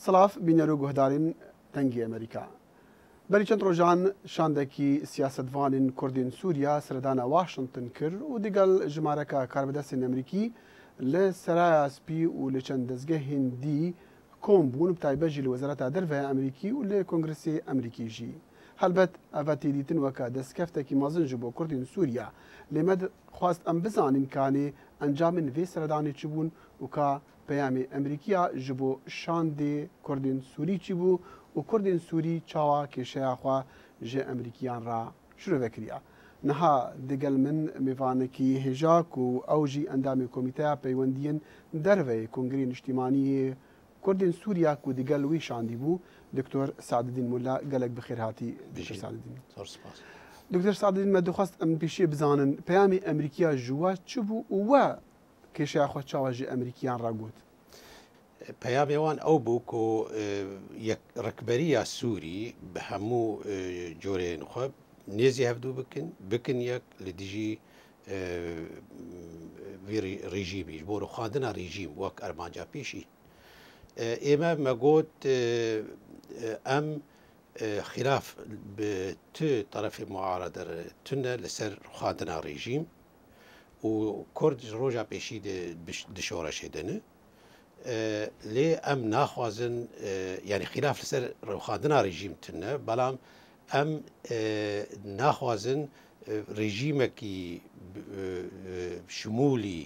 سلاف بینەرو گوهدارین دەنگی ئەمریکا. بەری چەند ڕۆژان شاندێکی سیاسەتوانین کوردین سووریا سەردانە واشنگتن کرد و دیگەل ژمارەکە کاربەدەستین ئەمریکی لە سەرایە سپی و لە چەند دەستگە هندی کۆم بوون بتایبەژی لە وەزارەتە دەرەوەی ئەمریکی و لە کۆنگرسی ئەمریکیژی. هەلبەت ئەڤە تێدیتن وەکە دەستکەفتێکی مەزنج بۆ کوردین سووریا لێمە خواست ئەم بزانین کانێ ئەنجامن vê سەردانی چی بوون و کا پەیامی ئەمریکیا ji bo şandê Kurdên Sûrî çi bû û Kurdên Sûrî çawa kêşeya xwe ji Emerîkiyan ra şîrove kiriye. Niha digel min mêvanekî hêja ku ew jî endamê Komîteya Peywendiyên Derveyê Kongrê Niştîmaniyê Kurdên Sûriya ku digel wî şandî bû Dr. Saadetdîn Mulla gelek bi xêr hatî Dr. Saadetdîn. Dr. Saadetdîn me dixwast em pêşî bizanin peyamê Emerîkiya ji we çi bû û we kêşeya xwe çawa ji Emerîkiyan ra got. پەیامی وان ئەو بوو کۆ یەک ڕکبەریە سووری بە هەموو جۆرێن خۆ نێزی هەفتوو بکن یەک لە دژی ڕژیمیش بۆ ڕخواندنە ڕژیم وەک ئەرمانجا پێشی ئێمە مەگوت ئەم خلاف ت طرفی معارضە تونە لەسەر ڕخواندنە ڕژیم و کورد ڕۆژا پێشی دشۆڕەشێدنە لێ ئەم ناخوازن یعنی خلاف لەسەر ڕێوخاندنا ڕژیم تنە بەڵام ئەم ناخوازن ڕژیمێکی شمولی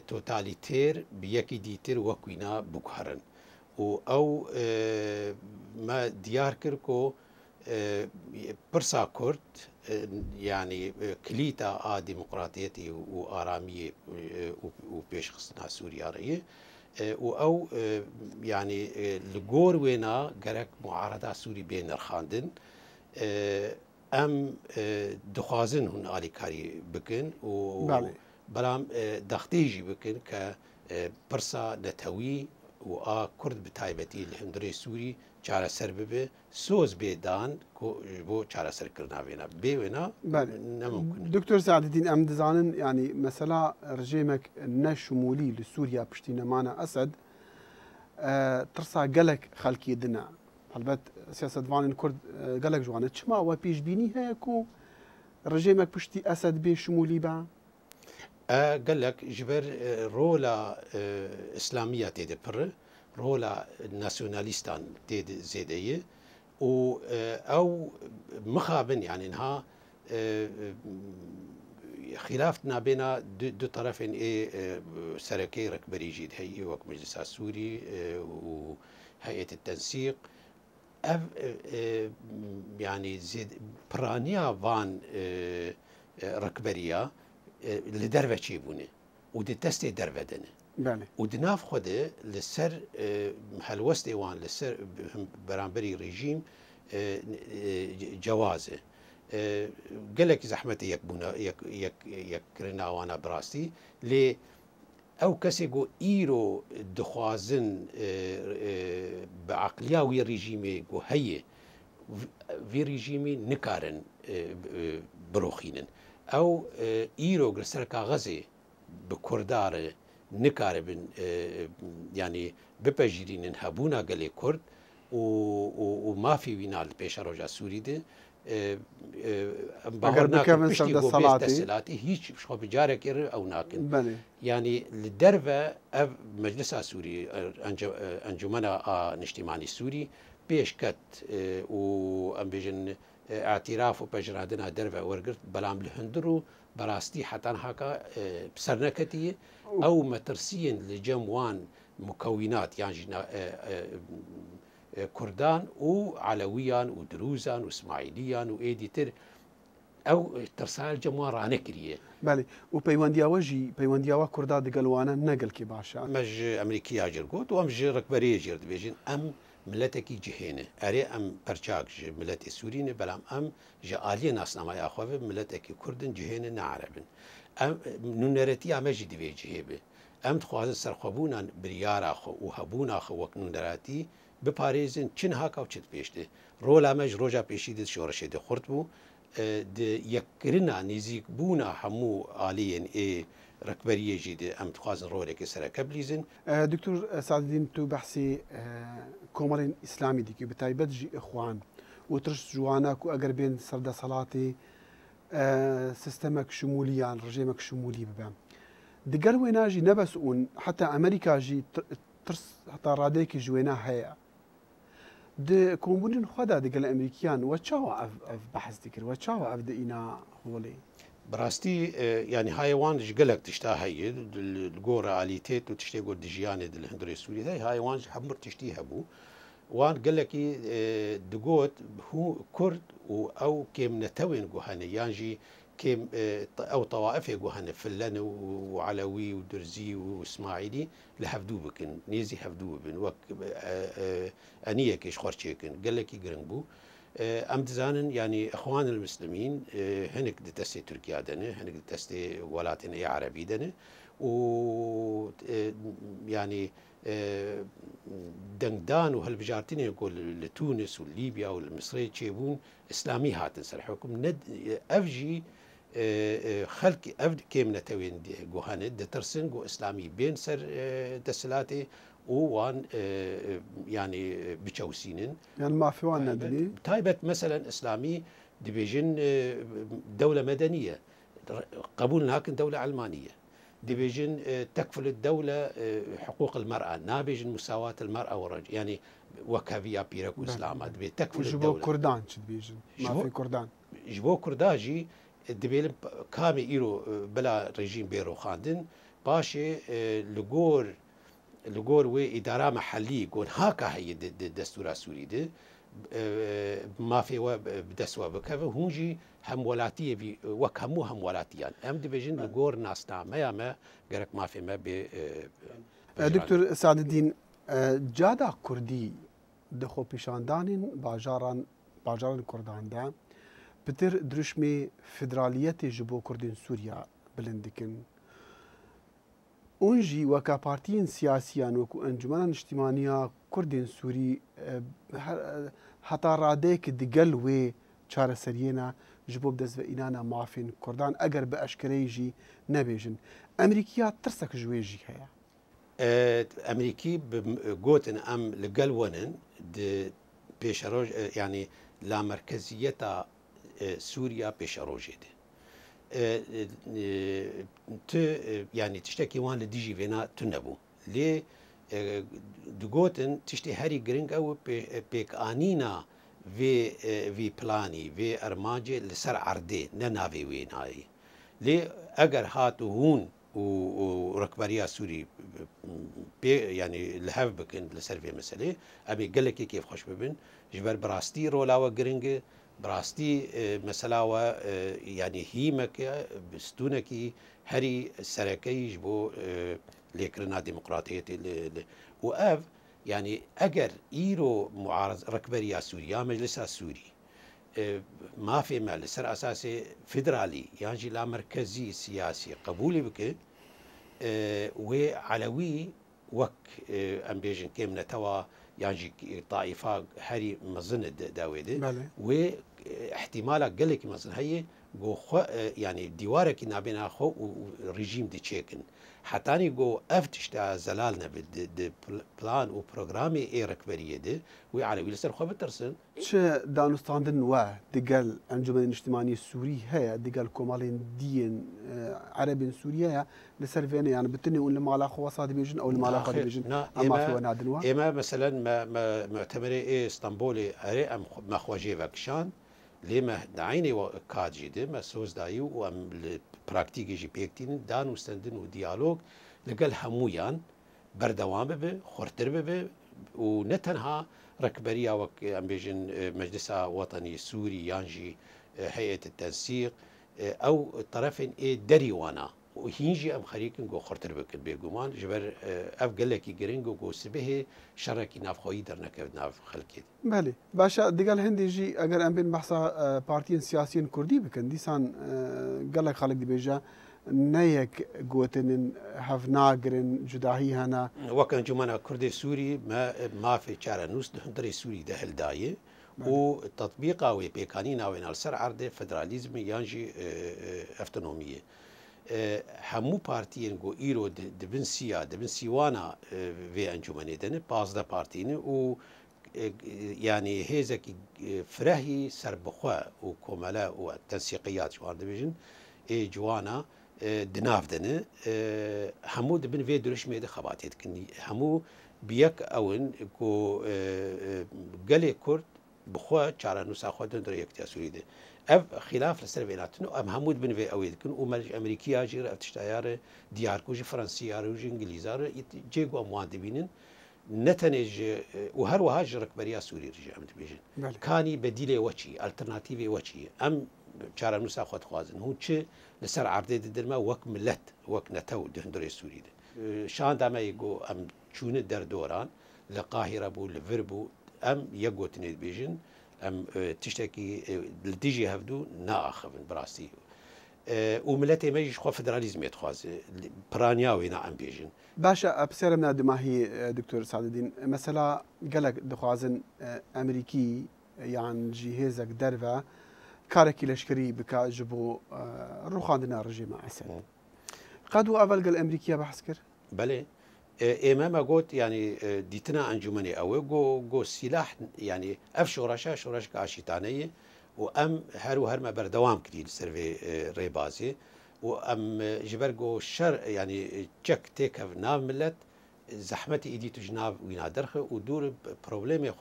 تۆتالیتێر بەیەکی دیتر وەکوینا بگوهرن و ئەو مە دیار کرد کۆ پرسا کورد یعنی کلیتە ئا دیموقراتیەتی و ئارامیە و پێشخستنا سووریاڕەیە و ئەو ینی li گۆر wêna gerek muarada Sûrî bê nirxandin em dixwazin hûn alîkarî bikin û belam dextê jî bikin ke pirsa netewî û a Kurd bi taybetî li hundirê Sûrî çareser bibe soz bêdan ji bo çareserkirina wêna bê wêna nemimkin. Dr. Saadetdîn em dizanin yanî mesela rejêmek neşmûlî li Sûriya piştînemana Esed tirsa gelek xelkî din e. Helbet siyasetvanên Kurd gelek ji wan e. Çima we pêşbînî heye ku rejêmek piştî Esed bê şmûlî be? Gelek ji ber rola İslamiya têde pir rola nasyonalîstan têde zêdeyê û ew mixabin yani niha خلاف نابێنا دو طرفên ê serekeyê rekberî jî heyî wek Meclisa Sûrî û heyetê tensîq ev yani piraniya van rekberiya li derve çêbûne û di destê derve dine û di nav xwe de li ser helwestê wan li ser beramberî rejîm cewaz e gelekî zehmetê yekbûna yekkirina wana bi rastî lê ew kesê got îro dixwazin bi eqliya wî rejîmê got heye vê rejîmê nikarin biroxînin ew îro li ser kaxezê bi Kurdarê nikaribin yani bipejirînin hebûna gelê Kurd û mafê wîna li pêşa roja Sûrî de هیچ خۆ بجارێکی ئەو ناکن ینی li derve ev Meclisa Sûrî Encûmena Niştîmanî Sûrî pêşket û em bêjin اعتراف û pejirandina derve wergirt belam li hundir û berastî hetan haka serneketiye ew metirsiyên li cem wan mukewînat yan jî Kurdan û Alewiyan û Dirûzan û İsmaîliyan û êdî tir ew tirsayel cem wan ranekiriye. Belê û peywendiya we jî peywendiya we Kurda digel wan e ne gelkî baş e. Me ji Emerîkaya jir got û em ji rekberiyê jir dibêjin em milletekî cihêne erê em perçak ji milletê Sûrî ne belam em ji aliyê nasnamaya xwe ve milletekî Kurdin cihêne ne Erebin. Em nûneretiya me jî divê cihê be. Em dixwazin serxwebûna biryara xwe û hebûna xwe wek nûneratî biparêzin çin haka û çi pêştê. Rola me ji roja pêşî de şoreşê de xurt bû di yekkirina nêzîkbûna hemû aliyên ê rekberiyê jî de em dixwazin rolekê sereke bilîzin. Dr. Saadetdîn tu behsê کۆمەڵین ئیسلامی دیکە بەتایبەت ژی ئەخوان و ترش جوانە و ئەگەر بێن سەردەسەڵاتی سیستەمێک شمولیان ڕژێمێک شمولی ببێن دگەل وێناژی نەبەس ئون حتا ئەمریکاژی ترس هەتا ڕادەیەکی ژوێنە هەیە کۆمبوونین خوادا دگەل ئەمریکیان وە چاوە ئەف بەحەز دکرد وە چاوە ئەف دئینا هۆڵێ براستي يعني حيوان جلك تشتا هي الجورة عاليتات وتشتي جور دجيانة الهندري سوري هاي وان حمر تشتيها بو وان قال لك دقوت هو كرد او كيم نتوين جوهاني يانجي كيم او طوائف جوهاني فلان وعلوي ودرزي واسماعيلي لحفدو بكن نيزي حفدو بن وك انيه كيش خورشيكن قال لك جرنبو ام دزانن يعني اخوان المسلمين هنك دتستي تركيا دنه هنك دتستي ولاتنا عربي دنه و يعني دنگدان وهالبجارتين يقول لتونس وليبيا والمصري تشيبون اسلامي هاتن سرحكم ند افجي خلق افد كيم نتوين جوهانه دترسن جو اسلامي بين سر دسلاتي وان يعني بتشوسينن يعني ما في وان ندري تايبت مثلا اسلامي ديفيجن دوله مدنيه قبول لكن دوله علمانيه ديفيجن تكفل الدوله حقوق المراه نابجن مساواه المراه والرجل يعني وكافيا بيرك واسلامات تكفل الدوله كردان ديفيجن ما في كردان جبو كرداجي دبيل كامي ايرو بلا ريجيم بيرو خاندن باشي لغور وإدارة محلية يقول هاكا هي الدستور السوري ده ما في بدسوا بكذا هونجي هم ولاتية في وكهمو هم ولاتيان أم ديفيجن لغور ناسنا ما غيرك ما في ما ب دكتور سعد الدين جادا كردي دخو بيشاندانين باجاران كردان دا بتر درشمي فدرالية جبو كردين سوريا بلندكن اونجی وەکە پارتیین سیاسیان وەکو ئەنجومەنە نیشتیمانیە کوردین سووری هەتا ڕادەیەکی دگەل وێ چارەسەریێنە ji bo بدەستڤئینانە مافین کوردان ئەگەر بە ئەشکرەیژی نەبێژن ئەمریکیا ترسێک ji wê jî هەیە ئەمریکی گوتن ئەم لەگەل ونن پێشەڕۆژ يعني لامەرکەزیەتە سووریا پێشەڕۆژێ دێ يعني تشتكي وان لديجي فينا تنبو ليه دقوتن تشتي هاري جرينج او بيك انينا في بلاني في ارماجي لسر عردي ننافي ويناي ليه اگر هاتو هون وركبريا سوري يعني لهف بكن لسر في مسألة ابي قال لك كيف خوش ببن جبر براستي رولاوا جرينج براستي مسألة يعني هيمك بستونكي هري سركي جبو ليكرنا ديمقراطية وأف يعني أجر إيرو معارض ركبريا سوريا مجلس السوري ما في مال سر أساسي فيدرالي يعني لا مركزي سياسي قبولي بك وعلوي وك أمبيجن كيم نتوا يعني طائفة هري مظن داويدة واحتمالك قال لك مثلا هي جو يعني ديوارك نابينا خو وريجيم دي تشيكن حتى جو افتشتا زلالنا بلان وبروغرامي اي ركبريه دي وعلى ويلسر خو بترسن ش دانستاندن و دقال انجمن الاجتماعي السوري هي دقال كومالين دين عربي سوريا لسرفين يعني بتني ولا مالا خواصات بيجن او المالا خالد بيجن اما في ونادن اما مثلا ما معتمري اي اسطنبولي اري ام ما خواجي فاكشان لما دعيني كاجي دي ما سوز دايو وام براكتيكي جي بيكتين دان وستندن وديالوج لقال همويان بردوام به خورتر به ونتنها ركبريا وك ام بيجن مجلس وطني سوري يانجي هيئة التنسيق او طرفين اي دريوانا وهينجي ام خريكن جو خورتر بك بيغومان جبر اف قالك يجرينجو جو سبه شركي ناف خوي درنك ناف خلكي بله باشا دقال هندي جي اگر ام بين بحثا بارتيين سياسيين كردي بكن ديسان قالك خالق دي بيجا نيك قوتن هفناقرن جداهي هنا وكان جمانا كردي سوري ما في شارع نوس دهندري سوري دهل دايه وتطبيقه وبيكانينا وين السر عرض فدراليزم يانجي افتونوميه همو بارتيين جو ايرو دبن سيوانا في انجمني دنه 15 بارتيين و يعني هيزك فرهي سربخوا وكملا والتنسيقيات شو هذا بيجن جوانا دناف دنه همو دبن في درش ميد خباتيت كني همو بيك اون كو قالي كرد بخوا چارا نوسا خودن در يكتيا سوريده اف خلاف لسر بيناتنو ام همود بن في اويد كن ومرج امريكيه جير افتشتيار ديار كوج فرنسيار وج انجليزار جيغو موادبينن نتنج وهر وهاج ركبريا سوري رجع متبيجن كاني بديله وشي الترناتيفي وشي ام چارا نوسا خود خوازن هو چه لسر عرضه دلما وك ملت وك نتو دهندري سوري ده شان دما يگو ام چون در دوران لقاهره بو لفربو ام يقوتني بيجن ام تشتكي لديجي هفدو ناخذن براسي وملتي ما يجي خو فدراليزم يتخواز برانياوي نعم بيجن باشا ابسر من دماهي دكتور سعد الدين مثلا قالك دخوازن امريكي يعني جهازك درفا كاركي لشكري بكا جبو روخاندنا الرجيم اسد قادوا اول قال امريكيه بحسكر بله امام قلت يعني ديتنا انجمني او جو سلاح يعني اف شورش كاشيتانيه وام هر ما بردوام كدي سيرفي ريبازي وام جبرجو شر يعني تشك تيك ناف ملت زحمتي ايدي تجناب وينا درخه ودور بروبليم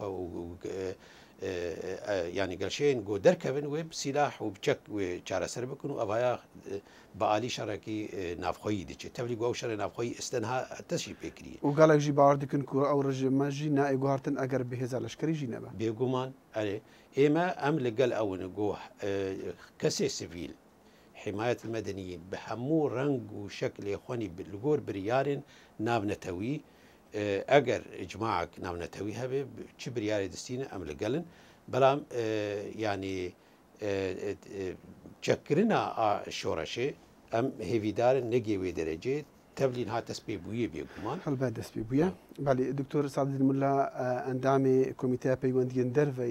يعني قالشين جو دركبن وب سلاح وبشك وشارع سربكن وابايا بآلي شركي نافخوي دي تبلي جو شر نافخوي استنها تشي بكري وقالك جي باردكن كو او رجما جي نا ايغارتن اگر بهزا لشكري جي نبا بيغومان علي اما ام لقال او نجو كسي سيفيل حماية المدنيين بحمو رنج وشكل اخواني بالجور بريارن ناف نتوي اگر اجماعك ناف نتوي هبه چه برياري دستينه ام لقالن بلام يعني تشكرنا شورشي ام هيفيدار نجي ودرجه تبلين ها تسبيب ويه بيغومان هل بعد تسبيب ويه بالي دكتور سعد الدين ملا اندامي كوميتي بيوندين درفي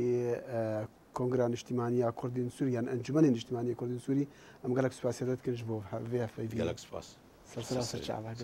كونغران اجتماعية كردين سوريا انجمن اجتماعية كردين سوري ام قالك سباسيات كنجبو في اف اي في قالك سباس سلسلة الشعب